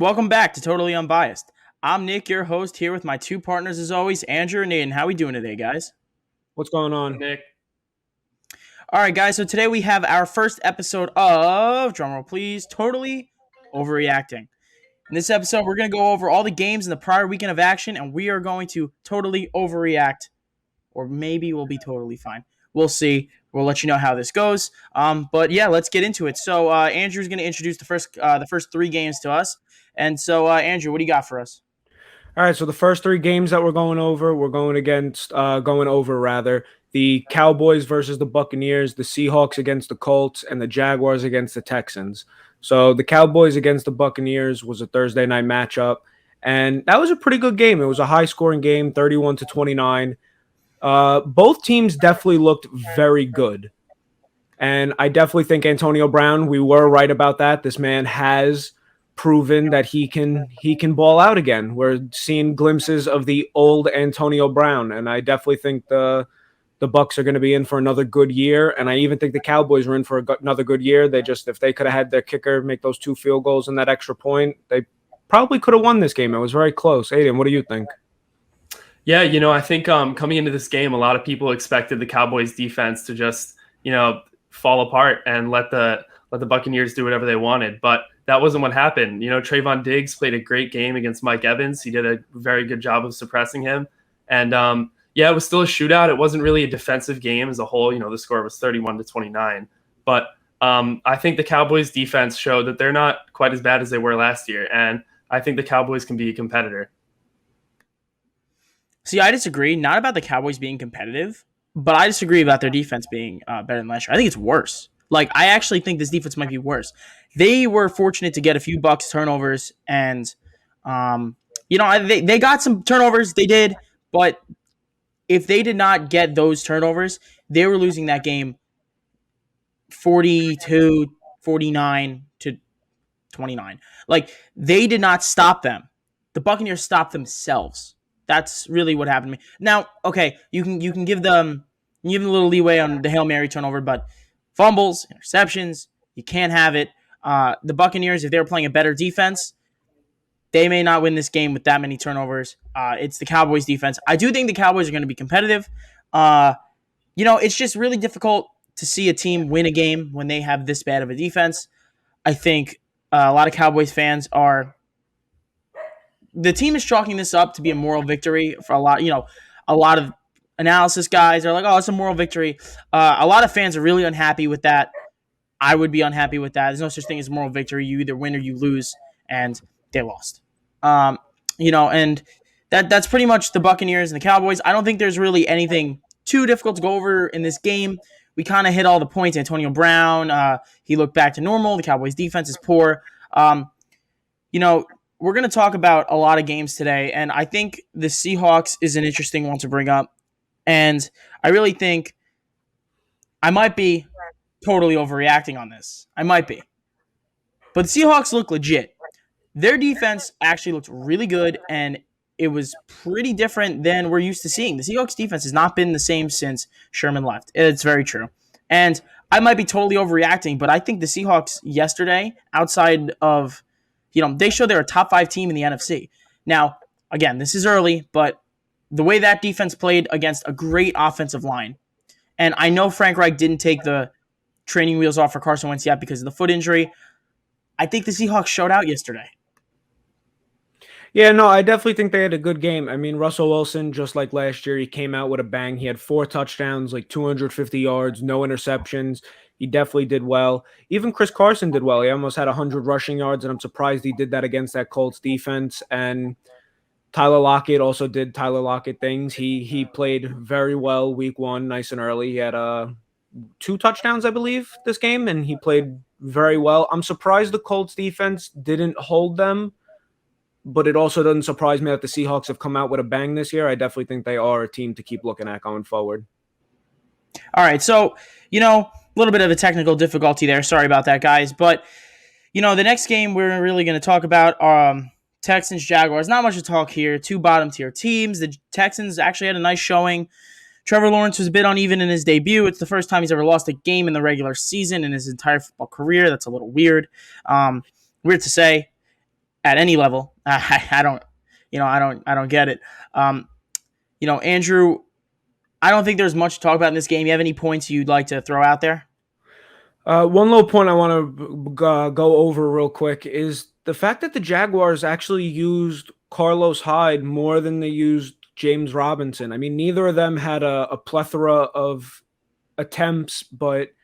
Welcome back to Totally Unbiased. I'm Nick, your host, here with my two partners as always, Andrew and Aiden. How we doing today, guys? What's going on? Nick. All right, guys. So today we have our first episode of, drumroll please, Totally Overreacting. In this episode, we're going to go over all the games in the prior weekend of action, and we are going to totally overreact, or maybe we'll be totally fine. We'll see. We'll let you know how this goes. But yeah, let's get into it. So Andrew's going to introduce the first three games to us. And so Andrew, what do you got for us? All right, so the first three games that we're going over, going over rather, the Cowboys versus the Buccaneers, the Seahawks against the Colts, and the Jaguars against the Texans. So the Cowboys against the Buccaneers was a Thursday night matchup, and that was a pretty good game. It was a high-scoring game, 31-29. Both teams definitely looked very good, and I definitely think Antonio Brown, we were right about that. This man has proven that he can ball out again. We're seeing glimpses of the old Antonio Brown, and I definitely think the Bucs are going to be in for another good year, and I even think the Cowboys are in for another good year. If they could have had their kicker make those 2 field goals and that extra point, they probably could have won this game. It was very close. Aiden, what do you think? Yeah, I think coming into this game, a lot of people expected the Cowboys defense to just, fall apart and let the Buccaneers do whatever they wanted. But that wasn't what happened. Trayvon Diggs played a great game against Mike Evans. He did a very good job of suppressing him. And it was still a shootout. It wasn't really a defensive game as a whole. The score was 31-29. But I think the Cowboys defense showed that they're not quite as bad as they were last year. And I think the Cowboys can be a competitor. See, I disagree. Not about the Cowboys being competitive, but I disagree about their defense being better than last year. I think it's worse. I actually think this defense might be worse. They were fortunate to get a few Bucks turnovers, and they got some turnovers. They did, but if they did not get those turnovers, they were losing that game 49 to 29. They did not stop them. The Buccaneers stopped themselves. That's really what happened to me. Now, okay, you can give them a little leeway on the Hail Mary turnover, but fumbles, interceptions, you can't have it. The Buccaneers, if they were playing a better defense, they may not win this game with that many turnovers. It's the Cowboys defense. I do think the Cowboys are going to be competitive. It's just really difficult to see a team win a game when they have this bad of a defense. I think a lot of Cowboys fans are. The team is chalking this up to be a moral victory for a lot. A lot of analysis guys are like, "Oh, it's a moral victory." A lot of fans are really unhappy with that. I would be unhappy with that. There's no such thing as moral victory. You either win or you lose, and they lost. And that's pretty much the Buccaneers and the Cowboys. I don't think there's really anything too difficult to go over in this game. We kind of hit all the points. Antonio Brown, he looked back to normal. The Cowboys defense is poor. We're going to talk about a lot of games today, and I think the Seahawks is an interesting one to bring up. And I really think I might be totally overreacting on this. I might be. But the Seahawks look legit. Their defense actually looked really good, and it was pretty different than we're used to seeing. The Seahawks defense has not been the same since Sherman left. It's very true. And I might be totally overreacting, but I think the Seahawks yesterday, outside of they show they're a top 5 team in the NFC. Now, again, this is early, but the way that defense played against a great offensive line, and I know Frank Reich didn't take the training wheels off for Carson Wentz yet because of the foot injury. I think the Seahawks showed out yesterday. Yeah, no, I definitely think they had a good game. I mean, Russell Wilson, just like last year, he came out with a bang. He had 4 touchdowns, 250 yards, no interceptions. He definitely did well. Even Chris Carson did well. He almost had 100 rushing yards, and I'm surprised he did that against that Colts defense. And Tyler Lockett also did Tyler Lockett things. He played very well week 1, nice and early. He had 2 touchdowns, I believe, this game, and he played very well. I'm surprised the Colts defense didn't hold them, but it also doesn't surprise me that the Seahawks have come out with a bang this year. I definitely think they are a team to keep looking at going forward. All right, so, a little bit of a technical difficulty there. Sorry about that, guys. But, the next game we're really going to talk about Texans Jaguars. Not much to talk here. 2 bottom-tier teams. The Texans actually had a nice showing. Trevor Lawrence was a bit uneven in his debut. It's the first time he's ever lost a game in the regular season in his entire football career. That's a little weird. Weird to say. at any level. I don't, I don't get it. Andrew, I don't think there's much to talk about in this game. You have any points you'd like to throw out there? One little point I want to go over real quick is the fact that the Jaguars actually used Carlos Hyde more than they used James Robinson. I mean, neither of them had a plethora of attempts, but it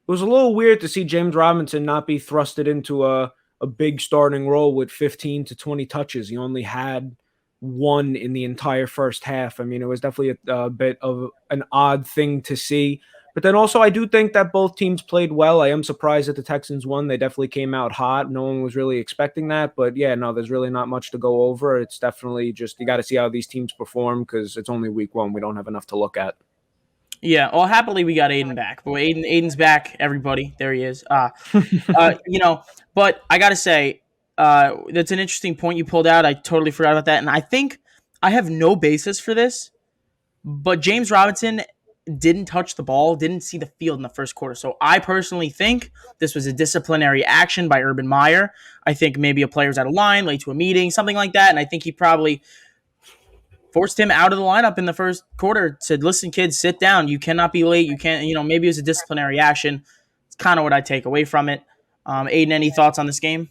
was a little weird to see James Robinson not be thrusted into a big starting role with 15 to 20 touches. He only had one in the entire first half. I mean, it was definitely a bit of an odd thing to see. But then also, I do think that both teams played well. I am surprised that the Texans won. They definitely came out hot. No one was really expecting that. But yeah, no, there's really not much to go over. It's definitely just you got to see how these teams perform because it's only week one. We don't have enough to look at. Yeah, well, happily we got Aiden back. But Aiden's back, everybody. There he is. But I gotta say, that's an interesting point you pulled out. I totally forgot about that, and I think I have no basis for this. But James Robinson didn't touch the ball, didn't see the field in the first quarter. So I personally think this was a disciplinary action by Urban Meyer. I think maybe a player's out of line, late to a meeting, something like that, and I think he probably forced him out of the lineup in the first quarter. Said, "Listen, kids, sit down. You cannot be late. You can't. Maybe it was a disciplinary action." It's kind of what I take away from it. Aiden, any thoughts on this game?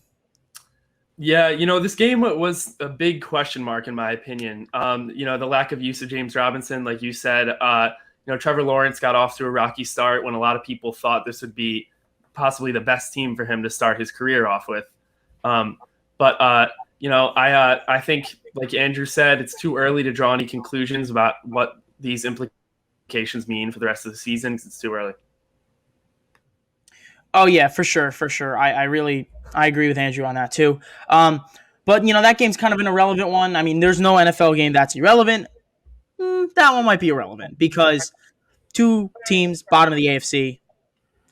Yeah, this game was a big question mark in my opinion. The lack of use of James Robinson, like you said, Trevor Lawrence got off to a rocky start when a lot of people thought this would be possibly the best team for him to start his career off with. I think, like Andrew said, it's too early to draw any conclusions about what these implications mean for the rest of the season because it's too early. Oh yeah, for sure. I agree with Andrew on that too. But that game's kind of an irrelevant one. I mean, there's no NFL game that's irrelevant. That one might be irrelevant because two teams, bottom of the AFC.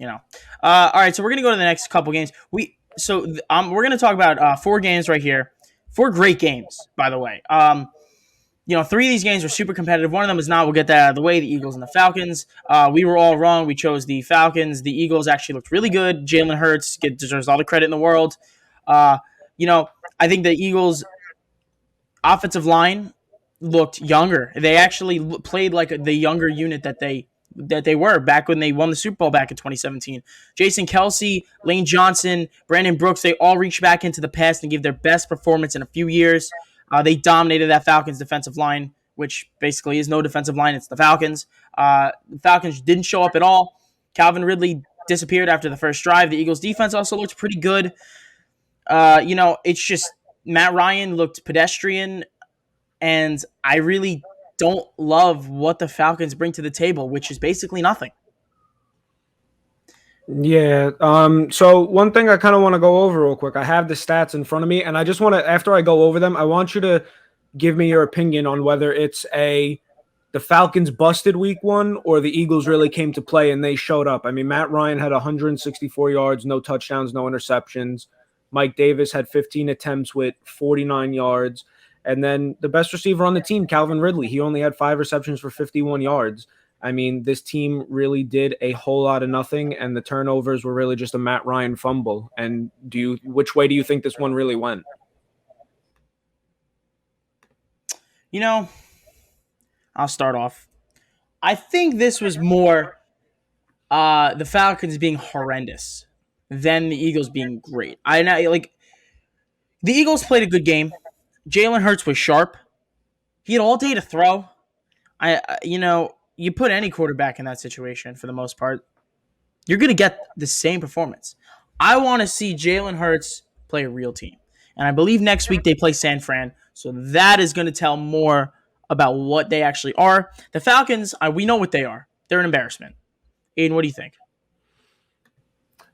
All right, so we're gonna go to the next couple games. We're gonna talk about 4 games right here. 4 great games, by the way. 3 of these games were super competitive. One of them is not. We'll get that out of the way. The Eagles and the Falcons. We were all wrong. We chose the Falcons. The Eagles actually looked really good. Jalen Hurts deserves all the credit in the world. I think the Eagles' offensive line looked younger. They actually played like the younger unit that they were back when they won the Super Bowl back in 2017. Jason Kelce, Lane Johnson, Brandon Brooks, they all reached back into the past and gave their best performance in a few years. They dominated that Falcons defensive line, which basically is no defensive line. It's the Falcons. The Falcons didn't show up at all. Calvin Ridley disappeared after the first drive. The Eagles defense also looked pretty good. It's just Matt Ryan looked pedestrian, and I really don't love what the Falcons bring to the table, which is basically nothing. Yeah. So one thing I kind of want to go over real quick. I have the stats in front of me, and I just want to, after I go over them, I want you to give me your opinion on whether it's the Falcons busted week 1 or the Eagles really came to play and they showed up. I mean, Matt Ryan had 164 yards, no touchdowns, no interceptions. Mike Davis had 15 attempts with 49 yards. And then the best receiver on the team, Calvin Ridley, he only had 5 receptions for 51 yards. I mean, this team really did a whole lot of nothing, and the turnovers were really just a Matt Ryan fumble. And which way do you think this one really went? I'll start off. I think this was more the Falcons being horrendous than the Eagles being great. The Eagles played a good game. Jalen Hurts was sharp. He had all day to throw. You put any quarterback in that situation for the most part, you're going to get the same performance. I want to see Jalen Hurts play a real team. And I believe next week they play San Fran. So that is going to tell more about what they actually are. The Falcons, we know what they are. They're an embarrassment. Aiden, what do you think?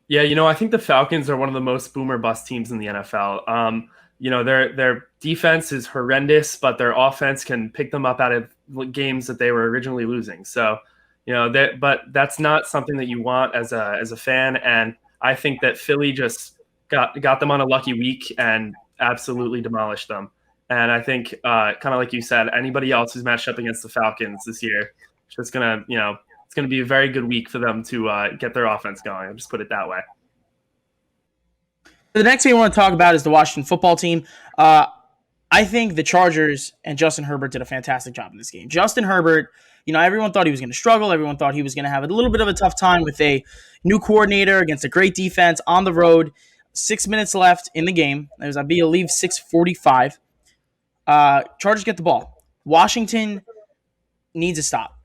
Yeah, I think the Falcons are one of the most boomer bust teams in the NFL. Their defense is horrendous, but their offense can pick them up out of games that they were originally losing. So, but that's not something that you want as a fan. And I think that Philly just got them on a lucky week and absolutely demolished them. And I think, kind of like you said, anybody else who's matched up against the Falcons this year, it's just gonna, it's gonna be a very good week for them to get their offense going. I'll just put it that way. The next thing I want to talk about is the Washington football team. I think the Chargers and Justin Herbert did a fantastic job in this game. Justin Herbert, everyone thought he was going to struggle. Everyone thought he was going to have a little bit of a tough time with a new coordinator against a great defense on the road. 6 minutes left in the game. There's, I believe, 6:45. Chargers get the ball. Washington needs a stop.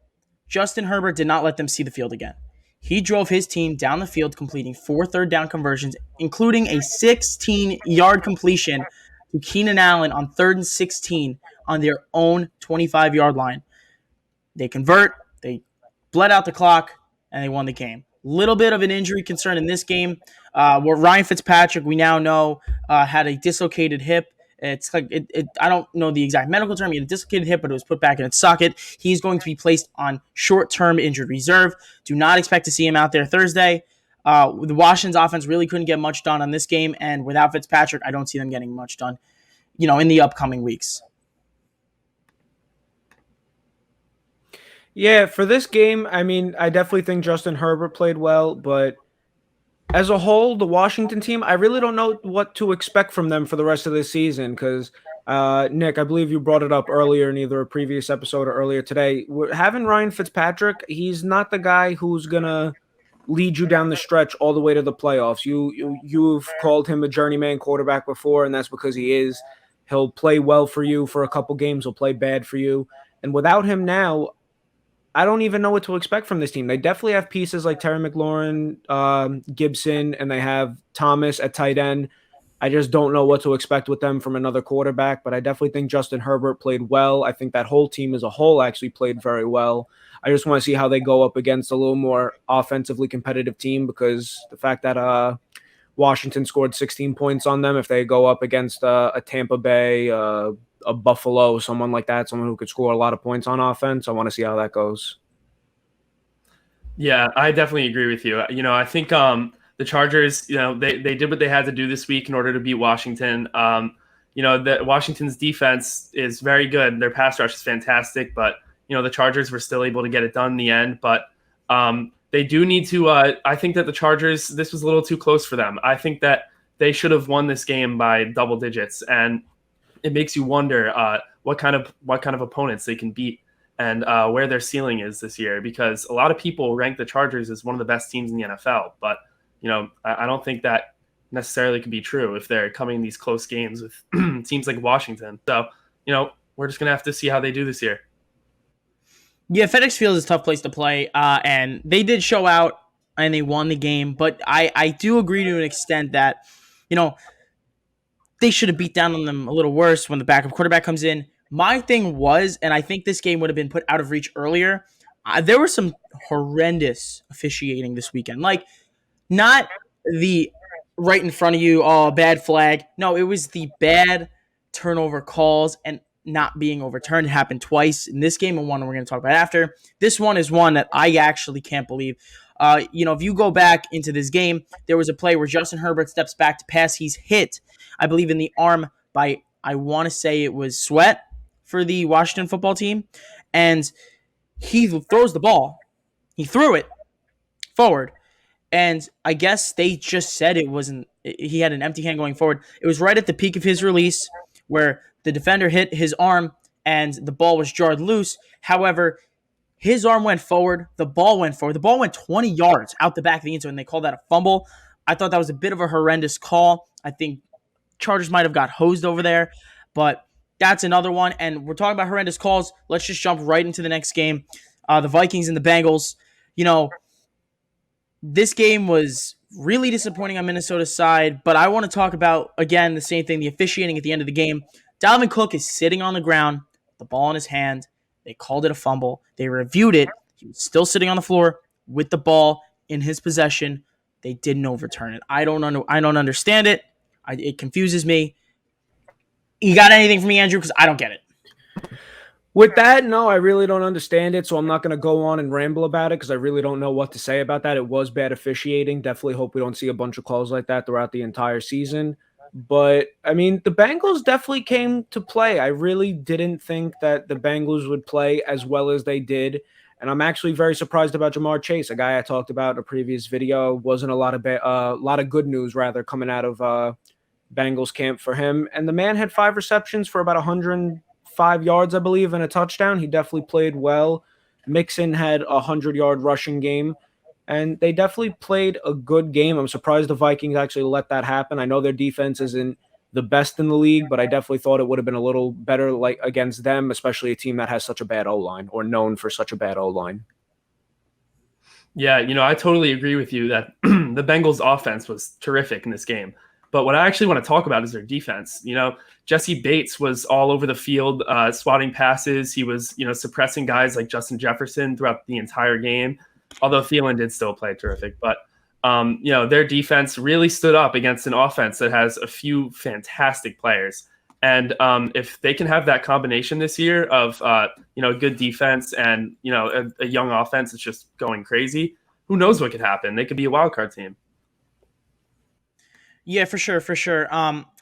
Justin Herbert did not let them see the field again. He drove his team down the field, completing 4 third-down conversions, including a 16-yard completion to Keenan Allen on 3rd and 16 on their own 25-yard line. They convert, they bled out the clock, and they won the game. Little bit of an injury concern in this game. Where Ryan Fitzpatrick, we now know, had a dislocated hip. It's like I don't know the exact medical term. He had a dislocated hip, but it was put back in its socket. He's going to be placed on short-term injured reserve. Do not expect to see him out there Thursday. The Washington's offense really couldn't get much done on this game, and without Fitzpatrick, I don't see them getting much done, in the upcoming weeks. Yeah, for this game, I mean, I definitely think Justin Herbert played well, but as a whole, the Washington team, I really don't know what to expect from them for the rest of this season because, Nick, I believe you brought it up earlier in either a previous episode or earlier today. Having Ryan Fitzpatrick, he's not the guy who's going to lead you down the stretch all the way to the playoffs. You've called him a journeyman quarterback before, and that's because he is. He'll play well for you for a couple games. He'll play bad for you. And without him now, I don't even know what to expect from this team. They definitely have pieces like Terry McLaurin, Gibson, and they have Thomas at tight end. I just don't know what to expect with them from another quarterback, but I definitely think Justin Herbert played well. I think that whole team as a whole actually played very well. I just want to see how they go up against a little more offensively competitive team because the fact that Washington scored 16 points on them, if they go up against a Tampa Bay, a Buffalo, someone like that, someone who could score a lot of points on offense. I want to see how that goes. Yeah, I definitely agree with you. I think the Chargers, they did what they had to do this week in order to beat Washington. That Washington's defense is very good. Their pass rush is fantastic, but the Chargers were still able to get it done in the end. But they do need to. I think that the Chargers, this was a little too close for them. I think that they should have won this game by double digits, and it makes you wonder what kind of opponents they can beat and where their ceiling is this year. Because a lot of people rank the Chargers as one of the best teams in the NFL, but I don't think that necessarily can be true if they're coming in these close games with teams like Washington. So we're just gonna have to see how they do this year. Yeah, FedEx Field is a tough place to play, and they did show out and they won the game. But I do agree to an extent that they should have beat down on them a little worse when the backup quarterback comes in. My thing was, and I think this game would have been put out of reach earlier, there was some horrendous officiating this weekend. Like, not the right in front of you, bad flag. No, it was the bad turnover calls and not being overturned. It happened twice in this game and one we're going to talk about after. This one is one that I actually can't believe. If you go back into this game, there was a play where Justin Herbert steps back to pass. He's hit, I believe, in the arm by, I want to say it was Sweat for the Washington football team. And he throws the ball. He threw it forward. And I guess they just said he had an empty hand going forward. It was right at the peak of his release where the defender hit his arm and the ball was jarred loose. However, his arm went forward. The ball went forward. The ball went 20 yards out the back of the end zone, and they called that a fumble. I thought that was a bit of a horrendous call. I think Chargers might have got hosed over there, but that's another one. And we're talking about horrendous calls. Let's just jump right into the next game. The Vikings and the Bengals. This game was really disappointing on Minnesota's side, but I want to talk about, again, the same thing, the officiating at the end of the game. Dalvin Cook is sitting on the ground, the ball in his hand. They called it a fumble. They reviewed it. He was still sitting on the floor with the ball in his possession. They didn't overturn it. I don't understand it. It confuses me. You got anything for me, Andrew? Because I don't get it. With that, no, I really don't understand it, so I'm not going to go on and ramble about it because I really don't know what to say about that. It was bad officiating. Definitely hope we don't see a bunch of calls like that throughout the entire season. But, I mean, the Bengals definitely came to play. I really didn't think that the Bengals would play as well as they did. And I'm actually very surprised about Jamar Chase, a guy I talked about in a previous video. Wasn't a lot of good news rather coming out of Bengals camp for him. And the man had 5 receptions for about 105 yards, I believe, and a touchdown. He definitely played well. Mixon had a 100-yard rushing game. And they definitely played a good game. I'm surprised the Vikings actually let that happen. I know their defense isn't the best in the league, but I definitely thought it would have been a little better like against them, especially a team that has such a bad O-line or known for such a bad O-line. Yeah, I totally agree with you that the Bengals offense was terrific in this game. But what I actually want to talk about is their defense. Jesse Bates was all over the field, swatting passes. He was, suppressing guys like Justin Jefferson throughout the entire game. Although Thielen did still play terrific, but their defense really stood up against an offense that has a few fantastic players. And if they can have that combination this year of good defense and a young offense that's just going crazy, who knows what could happen? They could be a wild card team. Yeah, for sure.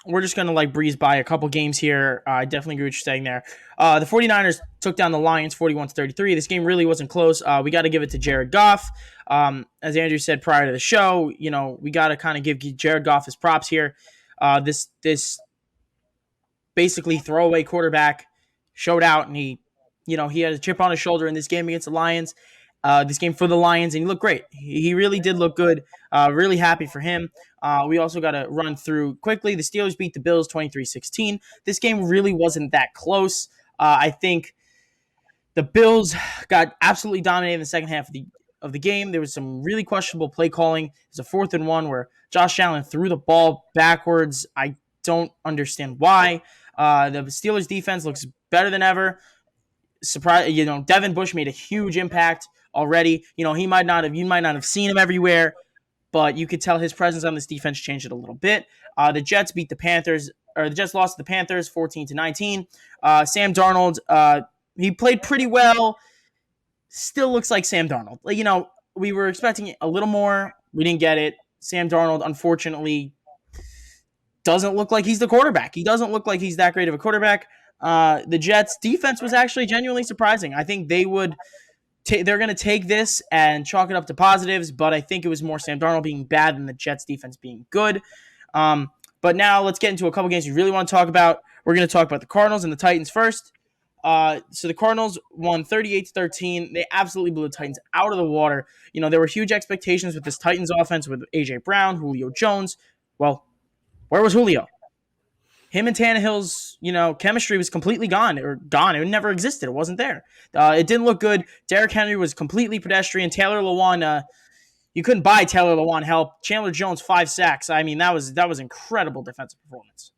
We're just going to breeze by a couple games here. I definitely agree with what you're saying there. The 49ers took down the Lions 41-33. This game really wasn't close. We got to give it to Jared Goff. As Andrew said prior to the show, we got to kind of give Jared Goff his props here. This basically throwaway quarterback showed out, and he had a chip on his shoulder in this game against the Lions. This game for the Lions, and he looked great. He really did look good. Really happy for him. We also got to run through quickly. The Steelers beat the Bills 23-16. This game really wasn't that close. I think the Bills got absolutely dominated in the second half of the game. There was some really questionable play calling. There's a 4th and 1 where Josh Allen threw the ball backwards. I don't understand why. The Steelers defense looks better than ever. Surprise, Devin Bush made a huge impact already. You might not have seen him everywhere, but you could tell his presence on this defense changed it a little bit. The Jets lost to the Panthers 14-19. Sam Darnold, he played pretty well. Still looks like Sam Darnold. We were expecting a little more. We didn't get it. Sam Darnold, unfortunately, doesn't look like he's the quarterback. He doesn't look like he's that great of a quarterback. The Jets' defense was actually genuinely surprising. I think they're going to take this and chalk it up to positives, but I think it was more Sam Darnold being bad than the Jets' defense being good. But now let's get into a couple games we really want to talk about. We're going to talk about the Cardinals and the Titans first. So the Cardinals won 38-13. They absolutely blew the Titans out of the water. There were huge expectations with this Titans offense with A.J. Brown, Julio Jones. Well, where was Julio? Him and Tannehill's, chemistry was completely gone. It never existed. It wasn't there. It didn't look good. Derrick Henry was completely pedestrian. Taylor Lewan, you couldn't buy Taylor Lewan help. Chandler Jones, 5 sacks. I mean, that was incredible defensive performance.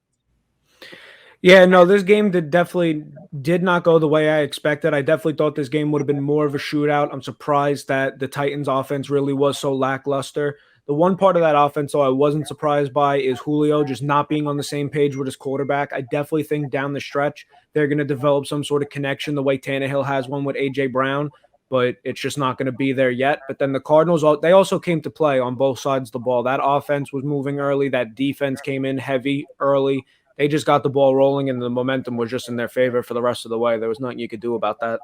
Yeah, no, this game definitely did not go the way I expected. I definitely thought this game would have been more of a shootout. I'm surprised that the Titans offense really was so lackluster. The one part of that offense, though, I wasn't surprised by is Julio just not being on the same page with his quarterback. I definitely think down the stretch, they're going to develop some sort of connection the way Tannehill has one with A.J. Brown, but it's just not going to be there yet. But then the Cardinals, they also came to play on both sides of the ball. That offense was moving early. That defense came in heavy early. They just got the ball rolling, and the momentum was just in their favor for the rest of the way. There was nothing you could do about that.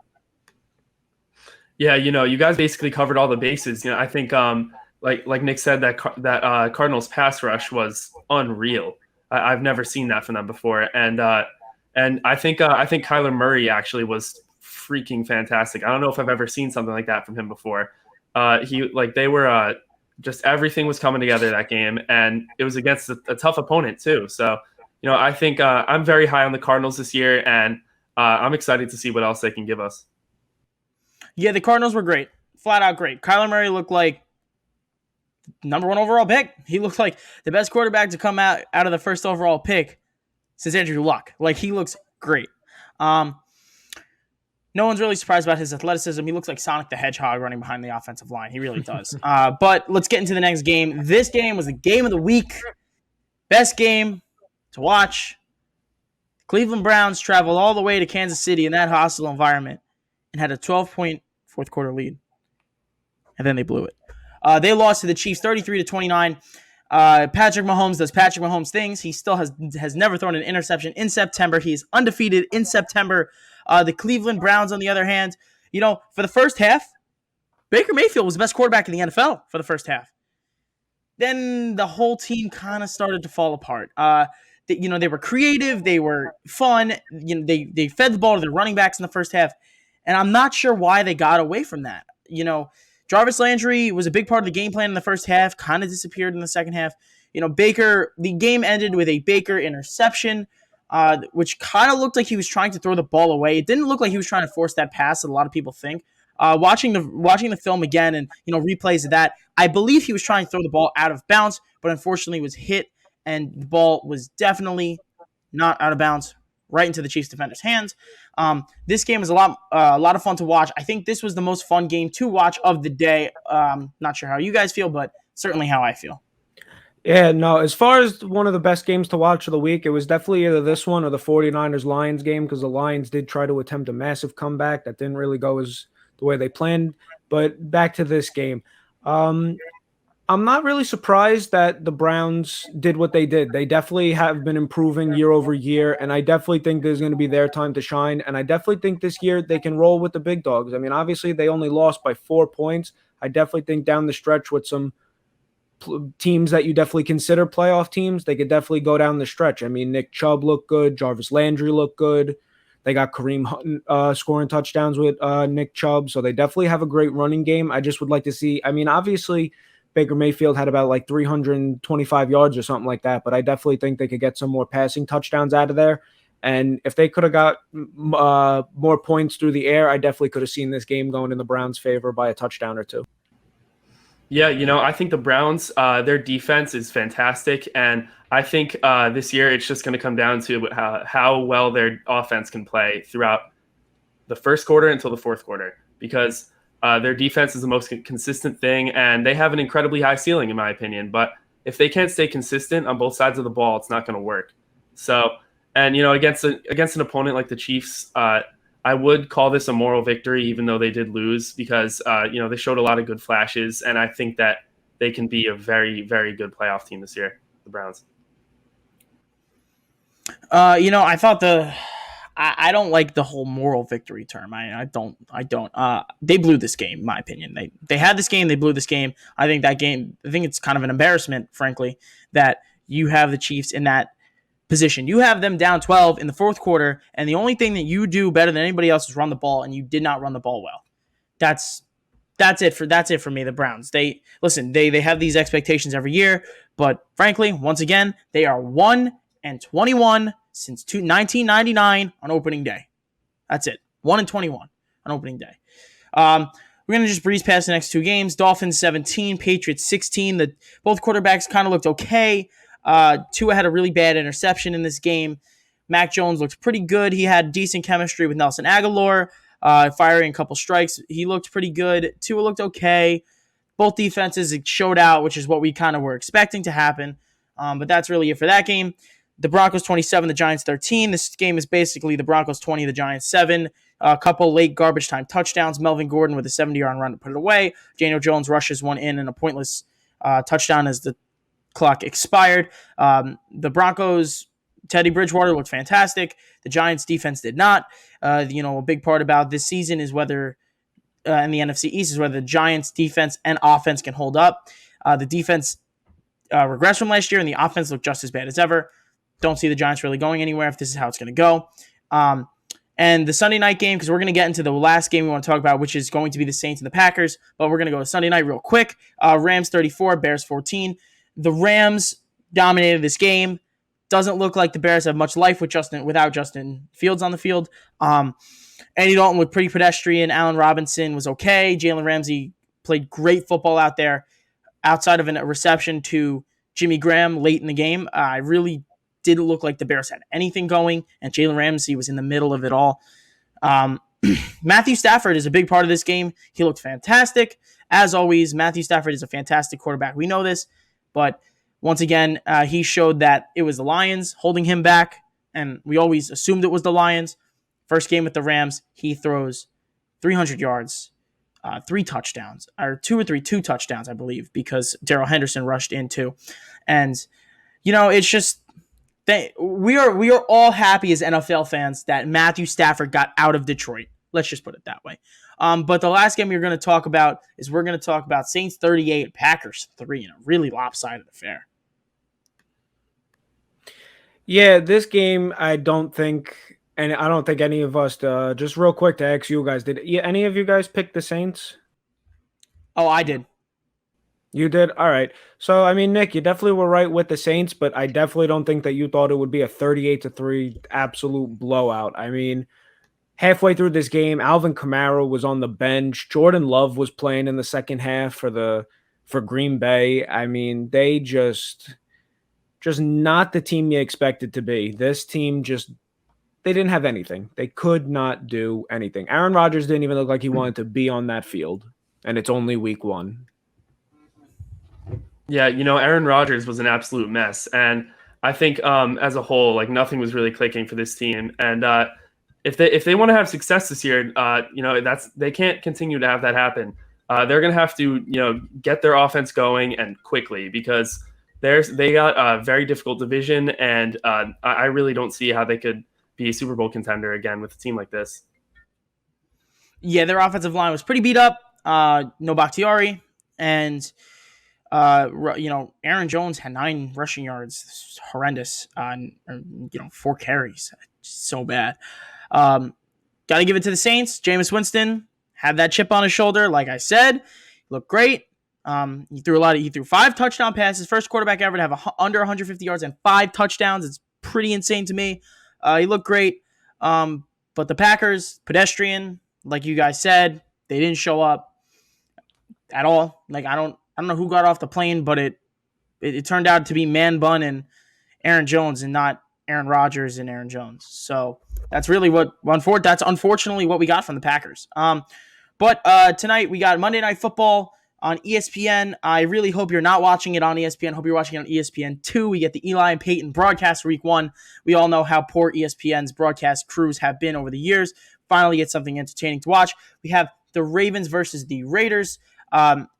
Yeah, you guys basically covered all the bases. I think like Nick said, that Cardinals pass rush was unreal. I've never seen that from them before, and I think Kyler Murray actually was freaking fantastic. I don't know if I've ever seen something like that from him before. They were just everything was coming together that game, and it was against a tough opponent too. So I think I'm very high on the Cardinals this year, and I'm excited to see what else they can give us. Yeah, the Cardinals were great, flat out great. Kyler Murray looked like number 1 overall pick. He looked like the best quarterback to come out of the first overall pick since Andrew Luck. He looks great. No one's really surprised about his athleticism. He looks like Sonic the Hedgehog running behind the offensive line. He really does. But let's get into the next game. This game was the game of the week. Best game to watch. Cleveland Browns traveled all the way to Kansas City in that hostile environment and had a 12-point fourth quarter lead. And then they blew it. They lost to the Chiefs 33-29. Patrick Mahomes does Patrick Mahomes things. He still has never thrown an interception in September. He is undefeated in September. The Cleveland Browns, on the other hand, For the first half, Baker Mayfield was the best quarterback in the NFL for the first half. Then the whole team kind of started to fall apart. They were creative, they were fun. They fed the ball to their running backs in the first half, and I'm not sure why they got away from that. Jarvis Landry was a big part of the game plan in the first half, kind of disappeared in the second half. Baker, the game ended with a Baker interception, which kind of looked like he was trying to throw the ball away. It didn't look like he was trying to force that pass that a lot of people think. Watching the film again and replays of that, I believe he was trying to throw the ball out of bounds, but unfortunately was hit, and the ball was definitely not out of bounds, right into the Chiefs defender's hands. This game was a lot of fun to watch. I think this was the most fun game to watch of the day. Not sure how you guys feel, but certainly how I feel. Yeah, no, as far as one of the best games to watch of the week, it was definitely either this one or the 49ers-Lions game, because the Lions did try to attempt a massive comeback that didn't really go as the way they planned. But back to this game. I'm not really surprised that the Browns did what they did. They definitely have been improving year over year, and I definitely think there's going to be their time to shine. And I definitely think this year they can roll with the big dogs. I mean, obviously they only lost by 4 points. I definitely think down the stretch with some teams that you definitely consider playoff teams, they could definitely go down the stretch. I mean, Nick Chubb looked good. Jarvis Landry looked good. They got Kareem Hunt scoring touchdowns with Nick Chubb. So they definitely have a great running game. I just would like to see, I mean, obviously Baker Mayfield had about like 325 yards or something like that, but I definitely think they could get some more passing touchdowns out of there. And if they could have got more points through the air, I definitely could have seen this game going in the Browns' favor by a touchdown or two. Yeah, I think the Browns, their defense is fantastic. And I think this year it's just going to come down to how well their offense can play throughout the first quarter until the fourth quarter, because their defense is the most consistent thing, and they have an incredibly high ceiling, in my opinion. But if they can't stay consistent on both sides of the ball, it's not going to work. So, and, against an opponent like the Chiefs, I would call this a moral victory, even though they did lose, because, they showed a lot of good flashes. And I think that they can be a very, very good playoff team this year, the Browns. I thought I don't like the whole moral victory term. I don't. They blew this game, in my opinion. They had this game. They blew this game. I think it's kind of an embarrassment, frankly, that you have the Chiefs in that position. You have them down 12 in the fourth quarter, and the only thing that you do better than anybody else is run the ball, and you did not run the ball well. That's it for me, the Browns. They have these expectations every year, but frankly, once again, they are 1-21 since 1999 on opening day. That's it. 1-21 on opening day. We're going to just breeze past the next two games. Dolphins 17, Patriots 16. Both quarterbacks kind of looked okay. Tua had a really bad interception in this game. Mac Jones looked pretty good. He had decent chemistry with Nelson Aguilar, firing a couple strikes. He looked pretty good. Tua looked okay. Both defenses showed out, which is what we kind of were expecting to happen. But that's really it for that game. The Broncos 27, the Giants 13. This game is basically the Broncos 20, the Giants 7. A couple late garbage time touchdowns. Melvin Gordon with a 70-yard run to put it away. Daniel Jones rushes one in and a pointless touchdown as the clock expired. The Broncos, Teddy Bridgewater looked fantastic. The Giants defense did not. A big part about this season is whether in the NFC East is whether the Giants defense and offense can hold up. The defense regressed from last year, and the offense looked just as bad as ever. Don't see the Giants really going anywhere if this is how it's going to go. And the Sunday night game, because we're going to get into the last game we want to talk about, which is going to be the Saints and the Packers, but we're going to go to Sunday night real quick. Rams 34, Bears 14. The Rams dominated this game. Doesn't look like the Bears have much life without Justin Fields on the field. Andy Dalton looked pretty pedestrian. Allen Robinson was okay. Jalen Ramsey played great football out there. Outside of a reception to Jimmy Graham late in the game, I really didn't look like the Bears had anything going, and Jalen Ramsey was in the middle of it all. Matthew Stafford is a big part of this game. He looked fantastic. As always, Matthew Stafford is a fantastic quarterback. We know this, but once again, he showed that it was the Lions holding him back, and we always assumed it was the Lions. First game with the Rams, he throws 300 yards, 3 touchdowns, or 2 touchdowns, I believe, because Darrell Henderson rushed in too. And, it's just, we are all happy as NFL fans that Matthew Stafford got out of Detroit. Let's just put it that way. But the last game we're going to talk about is Saints 38, Packers 3 in a really lopsided affair. Yeah, this game, I don't think any of us, just real quick to ask you guys, did any of you guys pick the Saints? Oh, I did. You did? All right. So, I mean, Nick, you definitely were right with the Saints, but I definitely don't think that you thought it would be a 38-3 absolute blowout. I mean, halfway through this game, Alvin Kamara was on the bench. Jordan Love was playing in the second half for Green Bay. I mean, they just not the team you expected to be. This team they didn't have anything. They could not do anything. Aaron Rodgers didn't even look like he wanted to be on that field, and it's only week 1. Yeah, Aaron Rodgers was an absolute mess, and I think as a whole, like nothing was really clicking for this team. And if they want to have success this year, they can't continue to have that happen. They're going to have to get their offense going and quickly, because they got a very difficult division, and I really don't see how they could be a Super Bowl contender again with a team like this. Yeah, their offensive line was pretty beat up. No Bakhtiari, and Aaron Jones had 9 rushing yards. This was horrendous. 4 carries. So bad. Got to give it to the Saints. Jameis Winston had that chip on his shoulder. Like I said, he looked great. He threw 5 touchdown passes. First quarterback ever to have under 150 yards and 5 touchdowns. It's pretty insane to me. He looked great. But the Packers, pedestrian, like you guys said, they didn't show up at all. Like I don't know who got off the plane, but it turned out to be Man Bun and Aaron Jones, and not Aaron Rodgers and Aaron Jones. So that's really that's unfortunately what we got from the Packers. But tonight we got Monday Night Football on ESPN. I really hope you're not watching it on ESPN. Hope you're watching it on ESPN2. We get the Eli and Peyton broadcast for week 1. We all know how poor ESPN's broadcast crews have been over the years. Finally get something entertaining to watch. We have the Ravens versus the Raiders.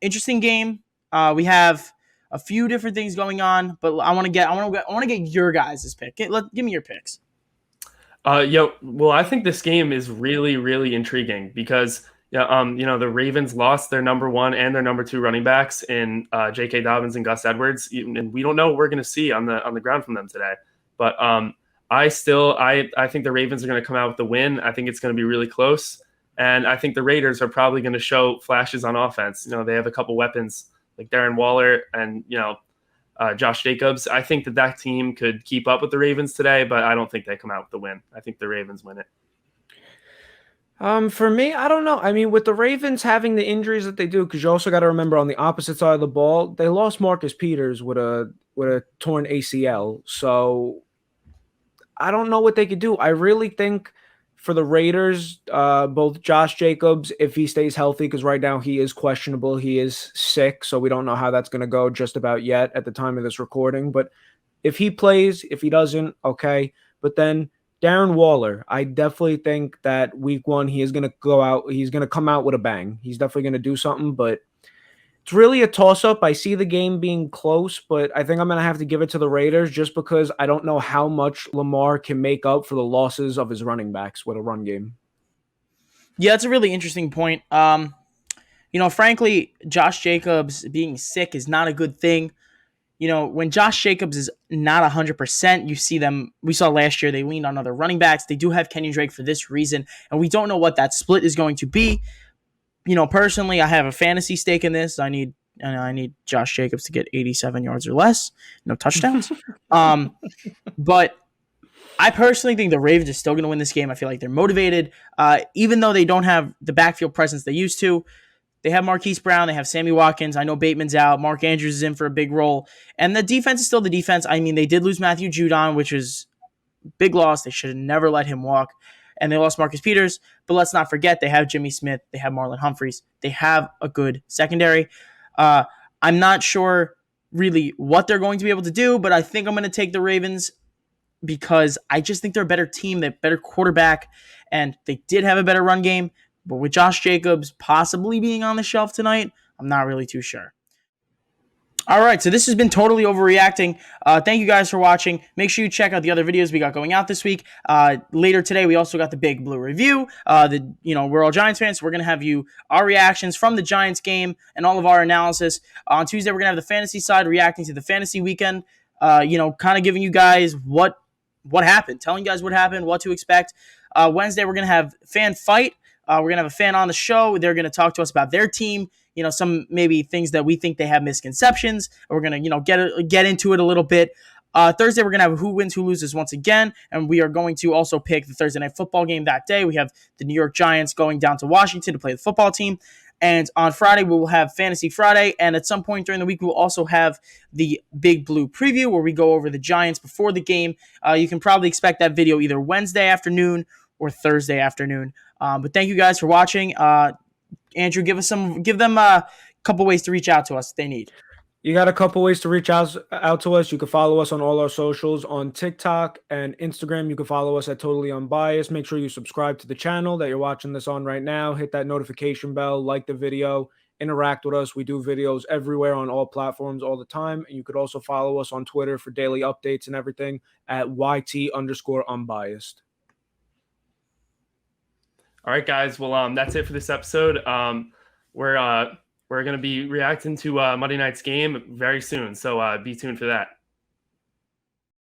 Interesting game. We have a few different things going on, but I want to get your guys' pick. Give me your picks. Well, I think this game is really, really intriguing because the Ravens lost their number 1 and their number 2 running backs in J.K. Dobbins and Gus Edwards, and we don't know what we're going to see on the ground from them today. But I think the Ravens are going to come out with the win. I think it's going to be really close, and I think the Raiders are probably going to show flashes on offense. They have a couple weapons like Darren Waller and Josh Jacobs. I think that team could keep up with the Ravens today, but I don't think they come out with the win. I think the Ravens win it. For me, I don't know. I mean, with the Ravens having the injuries that they do, because you also got to remember on the opposite side of the ball, they lost Marcus Peters with a torn ACL. So I don't know what they could do. I really think for the Raiders, both Josh Jacobs, if he stays healthy, because right now he is questionable, he is sick, so we don't know how that's going to go just about yet at the time of this recording. But if he plays, if he doesn't, okay. But then Darren Waller, I definitely think that week 1 he is going to go out. He's going to come out with a bang. He's definitely going to do something, but it's really a toss-up. I see the game being close, but I think I'm going to have to give it to the Raiders just because I don't know how much Lamar can make up for the losses of his running backs with a run game. Yeah, that's a really interesting point. Frankly, Josh Jacobs being sick is not a good thing. When Josh Jacobs is not 100%, we saw last year they leaned on other running backs. They do have Kenyon Drake for this reason, and we don't know what that split is going to be. Personally, I have a fantasy stake in this. I need Josh Jacobs to get 87 yards or less, no touchdowns. But I personally think the Ravens are still going to win this game. I feel like they're motivated, even though they don't have the backfield presence they used to. They have Marquise Brown. They have Sammy Watkins. I know Bateman's out. Mark Andrews is in for a big role. And the defense is still the defense. I mean, they did lose Matthew Judon, which is a big loss. They should have never let him walk. And they lost Marcus Peters. But let's not forget, they have Jimmy Smith. They have Marlon Humphreys. They have a good secondary. I'm not sure really what they're going to be able to do, but I think I'm going to take the Ravens because I just think they're a better team. They have a better quarterback, and they did have a better run game. But with Josh Jacobs possibly being on the shelf tonight, I'm not really too sure. All right, so this has been Totally Overreacting. Thank you guys for watching. Make sure you check out the other videos we got going out this week. Later today, we also got the Big Blue review. We're all Giants fans, so we're gonna have our reactions from the Giants game and all of our analysis. On Tuesday, we're gonna have the fantasy side reacting to the fantasy weekend. Kind of giving you guys what happened, telling you guys what happened, what to expect. Wednesday, we're gonna have fan fight. We're gonna have a fan on the show. They're gonna talk to us about their team. Some maybe things that we think they have misconceptions. We're gonna, get into it a little bit. Thursday, we're gonna have who wins, who loses once again, and we are going to also pick the Thursday night football game that day. We have the New York Giants going down to Washington to play the football team. And on Friday, we will have Fantasy Friday. And at some point during the week, we'll also have the Big Blue preview where we go over the Giants before the game. You can probably expect that video either Wednesday afternoon or Thursday afternoon. But thank you guys for watching. Andrew, give them a couple ways to reach out to us if they need. You got a couple ways to reach out to us. You can follow us on all our socials on TikTok and Instagram. You can follow us at Totally Unbiased. Make sure you subscribe to the channel that you're watching this on right now. Hit that notification bell, like the video, interact with us. We do videos everywhere on all platforms all the time. And you could also follow us on Twitter for daily updates and everything at YT_unbiased. All right, guys. Well, that's it for this episode. We're going to be reacting to Monday night's game very soon, so be tuned for that.